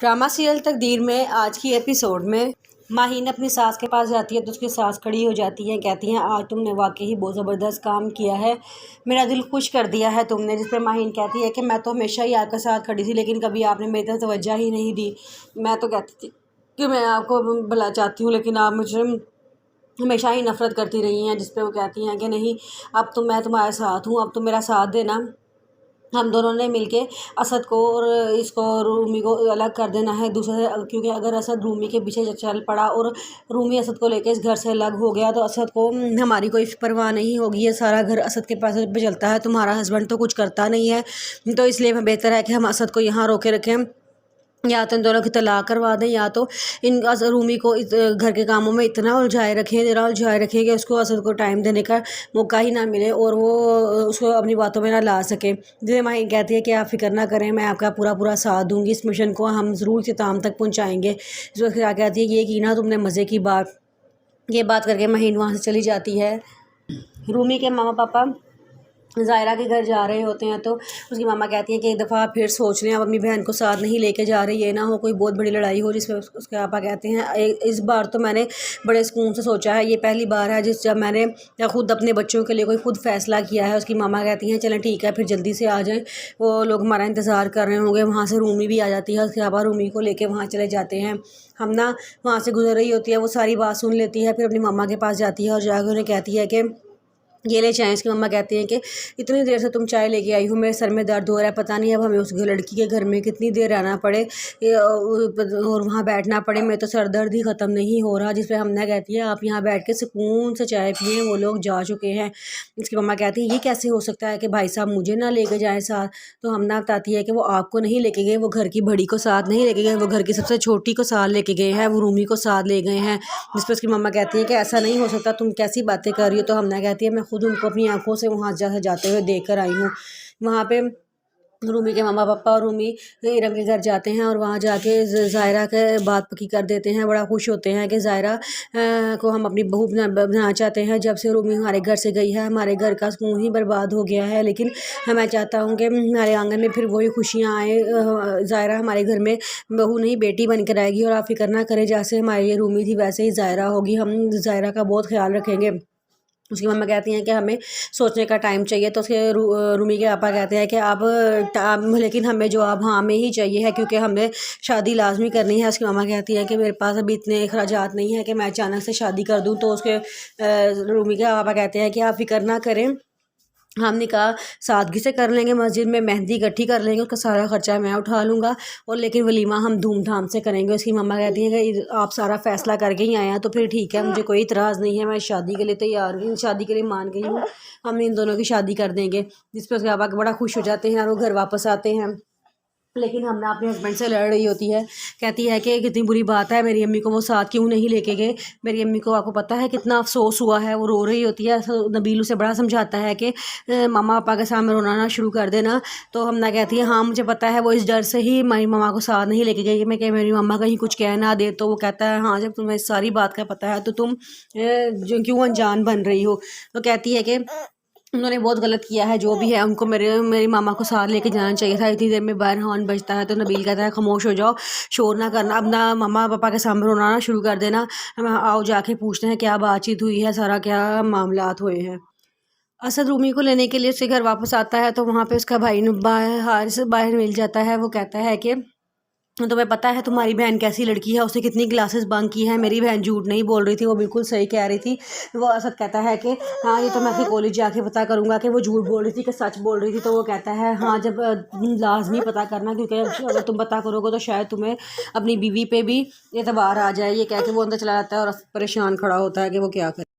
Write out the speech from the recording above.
Drama serial तकदीर में आज की एपिसोड में माहीन अपनी सास के पास जाती है तो उसकी सास खड़ी हो जाती है, कहती हैं आज तुमने वाकई ही बहुत ज़बरदस्त काम किया है, मेरा दिल खुश कर दिया है तुमने। जिस पर माहीन कहती है कि मैं तो हमेशा ही आपके साथ खड़ी थी लेकिन कभी आपने मेरी तरफ तवज्जो ही नहीं दी। मैं तो कहती थी कि मैं आपको भला चाहती हूँ लेकिन आप मुझे हमेशा ही नफ़रत करती रही हैं। जिस पर वो कहती हैं कि नहीं, अब तो मैं तुम्हारे साथ हूँ, अब तो मेरा साथ देना। हम दोनों ने मिलके असद को और इसको रूमी को अलग कर देना है दूसरे से, क्योंकि अगर असद रूमी के पीछे चल पड़ा और रूमी असद को लेके इस घर से अलग हो गया तो असद को हमारी कोई परवाह नहीं होगी। ये सारा घर असद के पास पे चलता है, तुम्हारा हस्बैंड तो कुछ करता नहीं है, तो इसलिए बेहतर है कि हम असद को यहाँ रोके रखें, या तो इन दोनों की तलाक करवा दें या तो इन रूमी को घर के कामों में इतना उलझाए रखें कि उसको असद को टाइम देने का मौका ही ना मिले और वो उसको अपनी बातों में ना ला सके। जैसे माही कहती है कि आप फिक्र ना करें, मैं आपका पूरा साथ दूंगी, इस मिशन को हम ज़रूर इख्तिताम तक पहुँचाएँगे। जो क्या कहती है कि ये की ना तुमने मज़े की बात, ये बात करके माहीन वहाँ से चली जाती है। रूमी के मामा पापा ज़ायरा के घर जा रहे होते हैं तो उसकी मामा कहती है कि एक दफ़ा फिर सोच लें, अब अपनी बहन को साथ नहीं लेके जा रही, ये ना हो कोई बहुत बड़ी लड़ाई हो जिसमें उसके पापा कहते हैं इस बार तो मैंने बड़े सुकून से सोचा है, ये पहली बार है जब मैंने खुद अपने बच्चों के लिए कोई खुद फ़ैसला किया है। उसकी मामा कहती हैं चलें ठीक है फिर जल्दी से आ जाएँ, वो लोग हमारा इंतज़ार कर रहे होंगे। वहाँ से रूमी भी आ जाती है, उसके पापा रूमी को लेके वहाँ चले जाते हैं। हम ना वहाँ से गुजर रही होती है, वो सारी बात सुन लेती है, फिर अपनी मामा के पास जाती है और जाकर उन्हें कहती है कि ये ले चाय। इसकी मम्मा कहती हैं कि इतनी देर से तुम चाय लेके आई हो, मेरे सर में दर्द हो रहा है, पता नहीं अब हमें उस लड़की के घर में कितनी देर रहना पड़े और वहाँ बैठना पड़े, मेरे तो सर दर्द ही ख़त्म नहीं हो रहा। जिस पर हमने कहती है आप यहाँ बैठ के सुकून से चाय पिए, वो लोग जा चुके हैं। इसकी मम्मा कहती है ये कैसे हो सकता है कि भाई साहब मुझे ना लेके जाएँ साथ। तो हमना बताती है कि वो आपको नहीं लेके गए, वो घर की बड़ी को साथ नहीं लेके गए, वो घर की सबसे छोटी को साथ लेके गए हैं, वो रूमी को साथ ले गए हैं। जिस पर उसकी मम्मा कहती है कि ऐसा नहीं हो सकता, तुम कैसी बातें कर रही हो। तो हमने कहती है मैं खुद उनको अपनी आंखों से वहाँ जाते हुए देख कर आई हूँ। वहाँ पे रूमी के मामा पापा और रूमी इरम के घर जाते हैं और वहाँ जाके ज़ायरा के बात पक्की कर देते हैं। बड़ा खुश होते हैं कि ज़ायरा को हम अपनी बहू बनाना चाहते हैं। जब से रूमी हमारे घर से गई है हमारे घर का सुकून ही बर्बाद हो गया है, लेकिन मैं चाहता हूँ कि हमारे आंगन में फिर वही खुशियाँ आए। ज़ायरा हमारे घर में बहू नहीं बेटी बन कर आएगी और आप फिक्र ना करें, जैसे हमारी ये रूमी थी वैसे ही ज़ायरा होगी, हम ज़ायरा का बहुत ख्याल रखेंगे। उसकी मम्मा कहती हैं कि हमें सोचने का टाइम चाहिए। तो उसके रूमी के पापा कहते हैं कि अब लेकिन हमें जवाब हाँ में ही चाहिए है क्योंकि हमने शादी लाजमी करनी है। उसकी मम्मा कहती है कि मेरे पास अभी इतने अखराजात नहीं है कि मैं अचानक से शादी कर दूं। तो उसके रूमी के पापा कहते हैं कि आप फिक्र ना करें, हम निकाह सादगी से कर लेंगे, मस्जिद में मेहंदी इकट्ठी कर लेंगे, उसका सारा खर्चा मैं उठा लूँगा और लेकिन वलीमा हम धूमधाम से करेंगे। उसकी मम्मा कहती हैं कि आप सारा फ़ैसला करके ही आए हैं तो फिर ठीक है, मुझे कोई इतराज़ नहीं है, मैं शादी के लिए तैयार हूँ, शादी के लिए मान गई हूँ, हम इन दोनों की शादी कर देंगे। जिस पर उसके पापा बड़ा खुश हो जाते हैं और वो घर वापस आते हैं। लेकिन हमने अपने हस्बैंड से लड़ रही होती है, कहती है कि कितनी बुरी बात है, मेरी अम्मी को वो साथ क्यों नहीं लेके गए। मेरी अम्मी को आपको पता है कितना अफसोस हुआ है, वो रो रही होती है। नबील उसे बड़ा समझाता है कि मामा पापा के सामने रोना ना शुरू कर देना। तो हमना कहती है हाँ मुझे पता है, वो इस डर से ही मेरी मामा को साथ नहीं लेके गई, मैं क्या मेरी मामा कहीं कुछ कह ना दे। तो वो कहता है हाँ जब तुम्हें सारी बात का पता है तो तुम जो क्यों अनजान बन रही हो। तो कहती है कि उन्होंने बहुत गलत किया है, जो भी है उनको मेरी मामा को साथ लेके जाना चाहिए था। इतनी देर में बाहर हॉर्न बजता है तो नबील कहता है खामोश हो जाओ, शोर ना करना, अब ना मामा पापा के सामने रोना ना शुरू कर देना, हम आओ जाके पूछते हैं क्या बातचीत हुई है, सारा क्या मामलात हुए हैं। असद रूमी को लेने के लिए उसके घर वापस आता है तो वहाँ पे उसका भाई हारिस बाहर मिल जाता है। वो कहता है कि तुम्हें पता है तुम्हारी बहन कैसी लड़की है, उसने कितनी क्लासेस बंक की है, मेरी बहन झूठ नहीं बोल रही थी, वो बिल्कुल सही कह रही थी। वो असद कहता है कि हाँ ये तो मैं अपनी कॉलेज जाके पता करूँगा कि वो झूठ बोल रही थी कि सच बोल रही थी। तो वो कहता है हाँ जब लाजमी पता करना, क्योंकि अगर तुम पता करोगे तो शायद तुम्हें अपनी बीवी पे भी एतबार आ जाए। ये कह के वो अंदर चला जाता है और परेशान खड़ा होता है कि वो क्या करे।